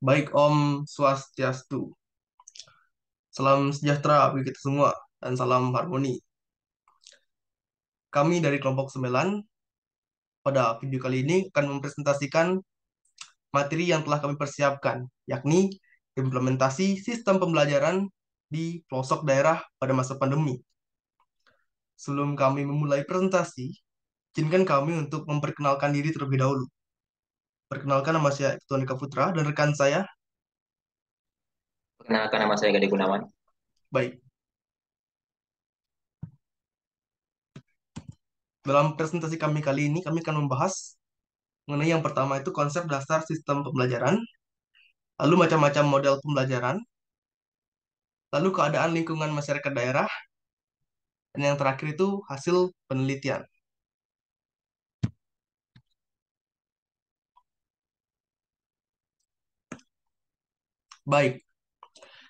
Baik Om Swastiastu. Salam sejahtera bagi kita semua dan salam harmoni. Kami dari kelompok 9 pada video kali ini akan mempresentasikan materi yang telah kami persiapkan, yakni implementasi sistem pembelajaran di pelosok daerah pada masa pandemi. Sebelum kami memulai presentasi, izinkan kami untuk memperkenalkan diri terlebih dahulu. Perkenalkan, nama saya Tuan Eka Putra dan rekan saya. Perkenalkan, nama saya Gade Gunawan. Baik, dalam presentasi kami kali ini, kami akan membahas mengenai yang pertama itu konsep dasar sistem pembelajaran, lalu macam-macam model pembelajaran, lalu keadaan lingkungan masyarakat daerah, dan yang terakhir itu hasil penelitian. Baik,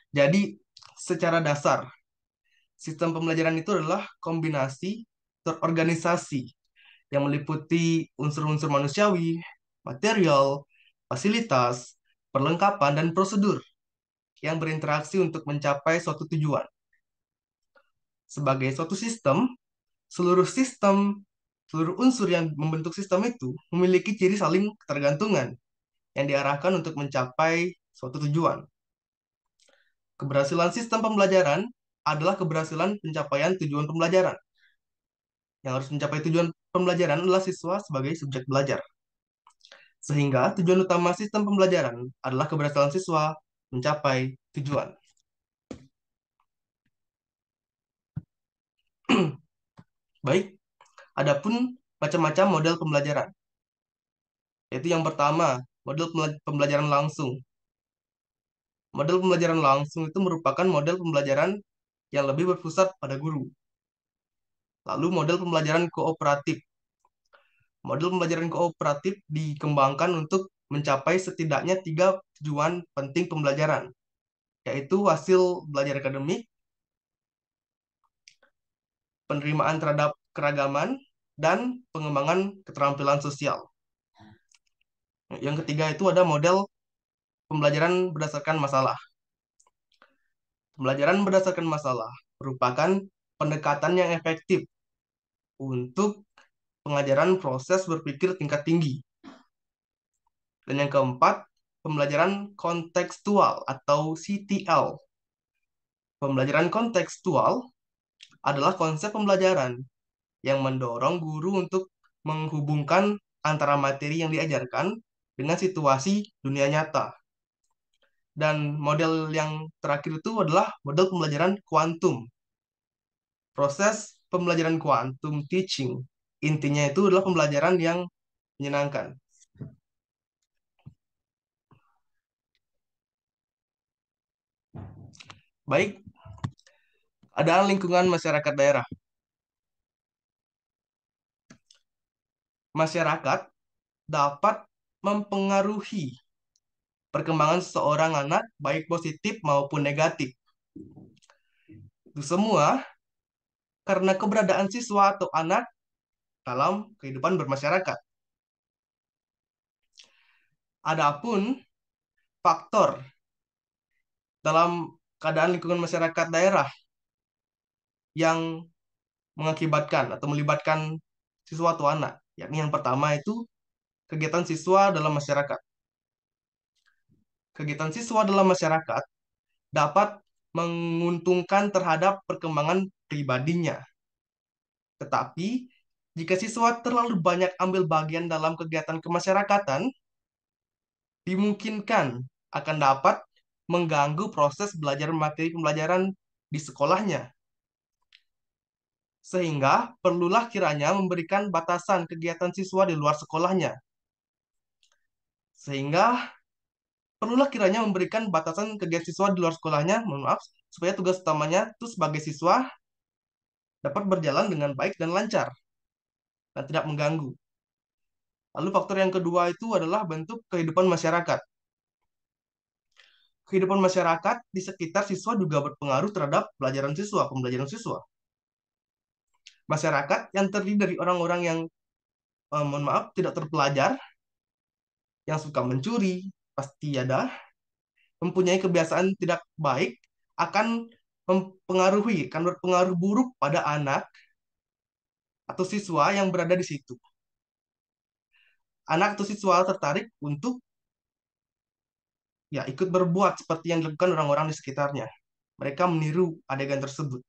jadi secara dasar, sistem pembelajaran itu adalah kombinasi terorganisasi yang meliputi unsur-unsur manusiawi, material, fasilitas, perlengkapan, dan prosedur yang berinteraksi untuk mencapai suatu tujuan. Sebagai suatu sistem, seluruh unsur yang membentuk sistem itu memiliki ciri saling ketergantungan yang diarahkan untuk mencapai suatu tujuan. Keberhasilan sistem pembelajaran adalah keberhasilan pencapaian tujuan pembelajaran. Yang harus mencapai tujuan pembelajaran adalah siswa sebagai subjek belajar. Sehingga tujuan utama sistem pembelajaran adalah keberhasilan siswa mencapai tujuan. Baik, adapun macam-macam model pembelajaran. Yaitu yang pertama, model pembelajaran langsung. Model pembelajaran langsung itu merupakan model pembelajaran yang lebih berpusat pada guru. Lalu model pembelajaran kooperatif. Model pembelajaran kooperatif dikembangkan untuk mencapai setidaknya tiga tujuan penting pembelajaran, yaitu hasil belajar akademik, penerimaan terhadap keragaman, dan pengembangan keterampilan sosial. Yang ketiga itu ada model pembelajaran berdasarkan masalah. Pembelajaran berdasarkan masalah merupakan pendekatan yang efektif untuk pengajaran proses berpikir tingkat tinggi. Dan yang keempat, pembelajaran kontekstual atau CTL. Pembelajaran kontekstual adalah konsep pembelajaran yang mendorong guru untuk menghubungkan antara materi yang diajarkan dengan situasi dunia nyata. Dan model yang terakhir itu adalah model pembelajaran kuantum. Proses pembelajaran kuantum teaching, intinya itu adalah pembelajaran yang menyenangkan. Baik, ada lingkungan masyarakat daerah. Masyarakat dapat mempengaruhi perkembangan seseorang anak, baik positif maupun negatif. Itu semua karena keberadaan siswa atau anak dalam kehidupan bermasyarakat. Adapun faktor dalam keadaan lingkungan masyarakat daerah yang mengakibatkan atau melibatkan siswa atau anak, yakni yang pertama itu kegiatan siswa dalam masyarakat. Kegiatan siswa dalam masyarakat dapat menguntungkan terhadap perkembangan pribadinya. Tetapi, jika siswa terlalu banyak ambil bagian dalam kegiatan kemasyarakatan, dimungkinkan akan dapat mengganggu proses belajar materi pembelajaran di sekolahnya. Sehingga perlulah kiranya memberikan batasan kegiatan siswa di luar sekolahnya. Sehingga perlulah kiranya memberikan batasan kegiatan siswa di luar sekolahnya, mohon maaf, supaya tugas utamanya itu sebagai siswa dapat berjalan dengan baik dan lancar dan tidak mengganggu. Lalu faktor yang kedua itu adalah bentuk kehidupan masyarakat. Kehidupan masyarakat di sekitar siswa juga berpengaruh terhadap pelajaran siswa, pembelajaran siswa. Masyarakat yang terdiri dari orang-orang yang, mohon maaf, tidak terpelajar, yang suka mencuri, pasti ada, mempunyai kebiasaan tidak baik, akan akan berpengaruh buruk pada anak atau siswa yang berada di situ. Anak atau siswa tertarik untuk ya ikut berbuat seperti yang dilakukan orang-orang di sekitarnya. Mereka meniru adegan tersebut.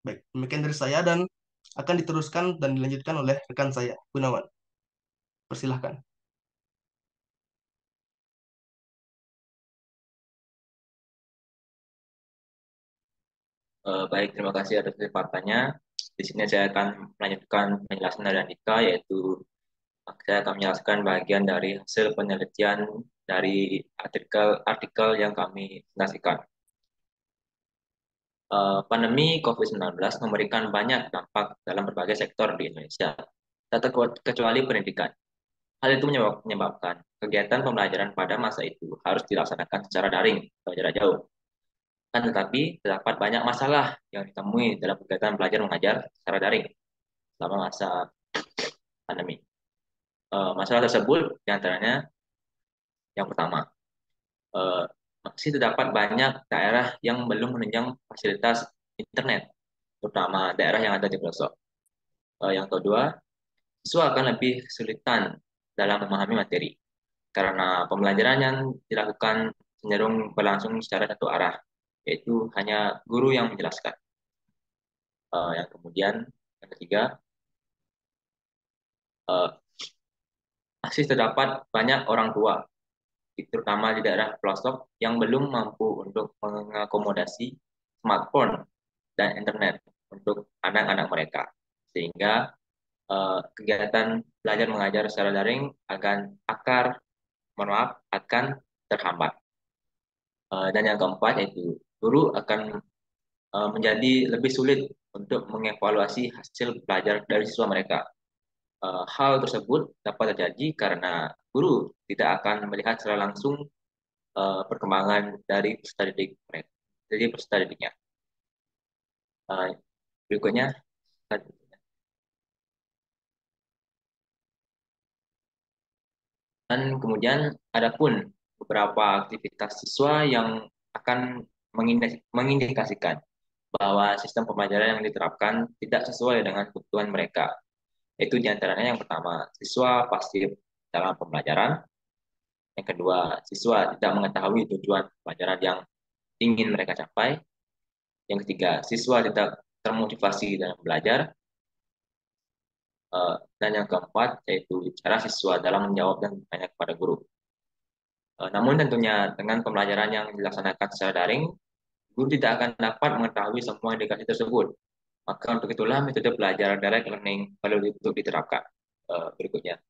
Baik, demikian dari saya dan akan diteruskan dan dilanjutkan oleh rekan saya, Gunawan. Persilahkan. Baik, terima kasih atas kesempatannya. Di sini saya akan melanjutkan penjelasan dari Andika, yaitu saya akan menjelaskan bagian dari hasil penelitian dari artikel yang kami nasikan. Pandemi COVID-19 memberikan banyak dampak dalam berbagai sektor di Indonesia, tak terkecuali pendidikan. Hal itu menyebabkan kegiatan pembelajaran pada masa itu harus dilaksanakan secara daring atau jarak jauh. Kan tetapi terdapat banyak masalah yang ditemui dalam kegiatan belajar mengajar secara daring selama masa pandemi. Masalah tersebut diantaranya yang pertama, eh, masih terdapat banyak daerah yang belum menunjang fasilitas internet, terutama daerah yang ada di pelosok. Yang kedua, siswa akan lebih kesulitan dalam memahami materi karena pembelajaran yang dilakukan cenderung berlangsung secara satu arah, yaitu hanya guru yang menjelaskan. Yang kemudian, yang ketiga, eh, masih terdapat banyak orang tua, terutama di daerah pelosok, yang belum mampu untuk mengakomodasi smartphone dan internet untuk anak-anak mereka. Sehingga kegiatan belajar mengajar secara daring mohon maaf, akan terhambat. Dan yang keempat yaitu guru akan menjadi lebih sulit untuk mengevaluasi hasil belajar dari siswa mereka. Hal tersebut dapat terjadi karena guru tidak akan melihat secara langsung perkembangan dari peserta didik mereka, dari peserta didiknya. Uh, Berikutnya, dan kemudian adapun beberapa aktivitas siswa yang akan mengindikasikan bahwa sistem pembelajaran yang diterapkan tidak sesuai dengan kebutuhan mereka. Itu diantaranya yang pertama, siswa pasif dalam pembelajaran. Yang kedua, siswa tidak mengetahui tujuan pelajaran yang ingin mereka capai. Yang ketiga, siswa tidak termotivasi dalam belajar. Dan yang keempat, yaitu cara siswa dalam menjawab dan bertanya kepada guru. Namun tentunya dengan pembelajaran yang dilaksanakan secara daring, guru tidak akan dapat mengetahui semua indikasi tersebut. Maka untuk itulah metode belajar direct learning perlu untuk diterapkan. Berikutnya.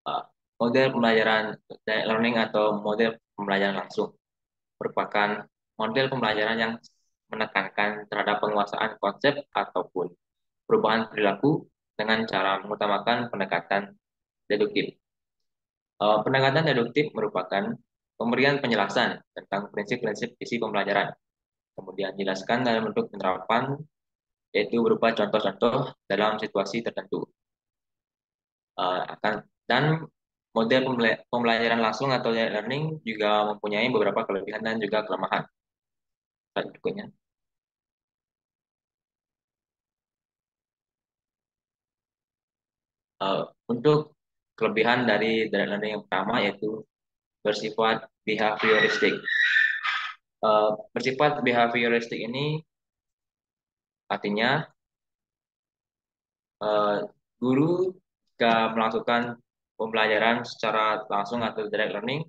Uh, Model pembelajaran direct learning atau model pembelajaran langsung merupakan model pembelajaran yang menekankan terhadap penguasaan konsep ataupun perubahan perilaku dengan cara mengutamakan pendekatan deduktif. Pendekatan deduktif merupakan pemberian penjelasan tentang prinsip-prinsip isi pembelajaran, kemudian dijelaskan dalam bentuk penerapan, yaitu berupa contoh-contoh dalam situasi tertentu. Akan dan model pembelajaran langsung atau learning juga mempunyai beberapa kelebihan dan juga kelemahan. Slide berikutnya. Uh, untuk kelebihan dari direct learning yang pertama yaitu bersifat behavioristik. Bersifat behavioristik ini artinya uh, guru jika melakukan pembelajaran secara langsung atau direct learning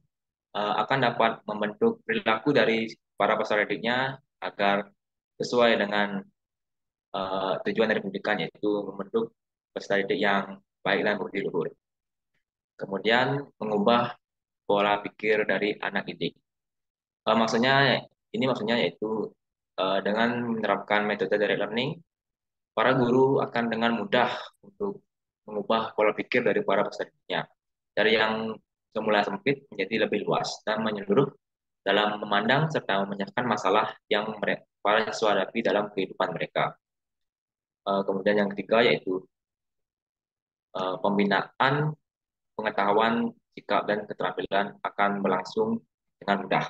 akan dapat membentuk perilaku dari para peserta didiknya agar sesuai dengan tujuan dari pendidikan, yaitu membentuk peserta didik yang baik dan budi luhur. Kemudian mengubah pola pikir dari anak didik. Maksudnya maksudnya yaitu dengan menerapkan metode direct learning, para guru akan dengan mudah untuk mengubah pola pikir dari para pesertanya dari yang semula sempit menjadi lebih luas dan menyeluruh dalam memandang serta memecahkan masalah yang para siswa hadapi dalam kehidupan mereka. Kemudian yang ketiga yaitu pembinaan pengetahuan, sikap, dan keterampilan akan berlangsung dengan mudah.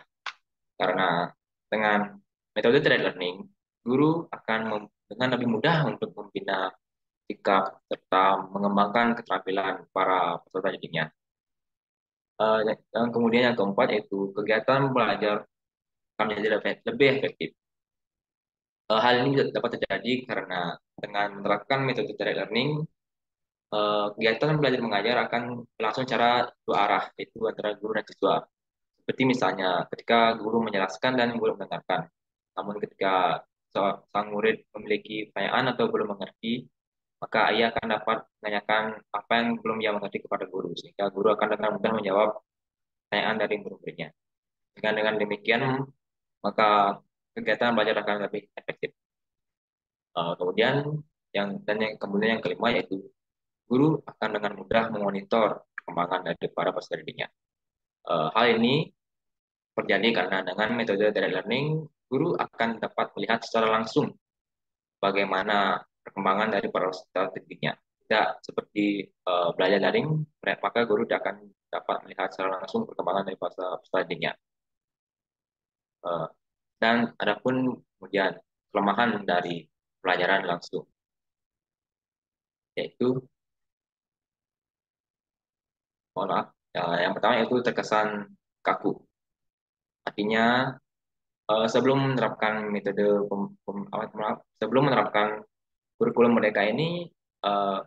Karena dengan metode direct learning, guru akan dengan lebih mudah untuk membina sikap serta mengembangkan keterampilan para peserta didiknya. Dan kemudian yang keempat yaitu kegiatan belajar akan menjadi lebih efektif. Hal ini dapat terjadi karena dengan menerapkan metode direct learning, kegiatan belajar mengajar akan berlangsung secara dua arah, yaitu antara guru dan siswa. Seperti misalnya ketika guru menjelaskan dan guru mendengarkan. Namun ketika sang murid memiliki pertanyaan atau belum mengerti, maka ia akan dapat menanyakan apa yang belum ia mengerti kepada guru, sehingga guru akan dengan mudah menjawab pertanyaan dari murid-muridnya. Dengan demikian, maka kegiatan belajar akan lebih efektif. Kemudian kemudian yang kelima yaitu guru akan dengan mudah memonitor perkembangan dari para peserta didiknya. Hal ini terjadi karena dengan metode direct learning, guru akan dapat melihat secara langsung bagaimana perkembangan dari para peserta didiknya. Tidak seperti belajar daring, maka guru akan dapat melihat secara langsung perkembangan dari para peserta didiknya. Eh, dan adapun kemudian kelemahan dari pelajaran langsung, yaitu, mohon maaf, yang pertama yaitu terkesan kaku. Artinya, sebelum menerapkan metode sebelum menerapkan kurikulum mereka ini, eh,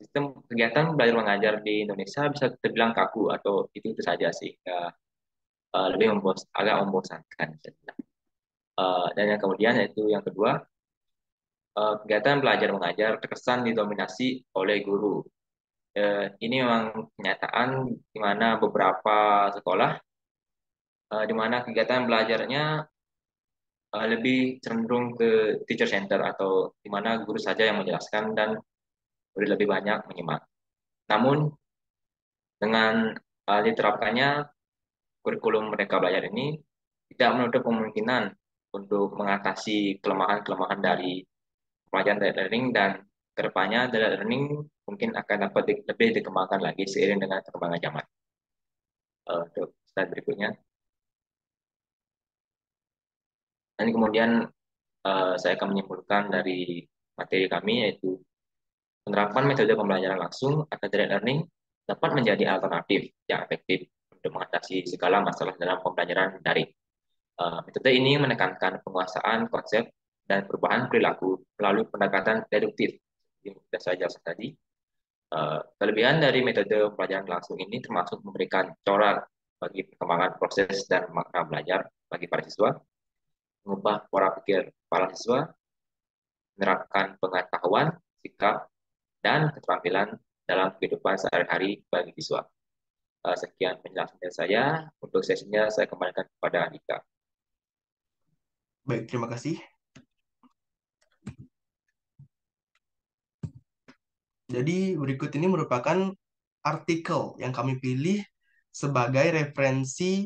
sistem kegiatan belajar mengajar di Indonesia bisa terbilang kaku atau itu saja sih, lebih agak membosankan. Dan yang kemudian yaitu yang kedua, kegiatan belajar mengajar terkesan didominasi oleh guru. Ini memang kenyataan di mana beberapa sekolah di mana kegiatan belajarnya lebih cenderung ke teacher center atau di mana guru saja yang menjelaskan dan murid lebih banyak menyimak. Namun dengan diterapkannya kurikulum mereka belajar ini tidak menutup kemungkinan untuk mengatasi kelemahan-kelemahan dari pelajaran direct learning, dan kedepannya direct learning mungkin akan dapat lebih dikembangkan lagi seiring dengan perkembangan zaman. Untuk slide berikutnya. Dan kemudian saya akan menyimpulkan dari materi kami yaitu penerapan metode pembelajaran langsung atau direct learning dapat menjadi alternatif yang efektif untuk mengatasi segala masalah dalam pembelajaran daring. Metode ini menekankan penguasaan konsep dan perubahan perilaku melalui pendekatan deduktif yang sudah saya jelaskan tadi. Kelebihan dari metode pembelajaran langsung ini termasuk memberikan corak bagi perkembangan proses dan makna belajar bagi para siswa, mengubah pola pikir para siswa, menerapkan pengetahuan, sikap, dan keterampilan dalam kehidupan sehari-hari bagi siswa. Sekian penjelasan dari saya. Untuk sesinya saya kembalikan kepada Andika. Baik, terima kasih. Jadi berikut ini merupakan artikel yang kami pilih sebagai referensi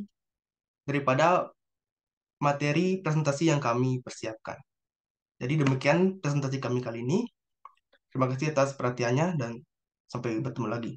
daripada materi presentasi yang kami persiapkan. Jadi demikian presentasi kami kali ini. Terima kasih atas perhatiannya dan sampai bertemu lagi.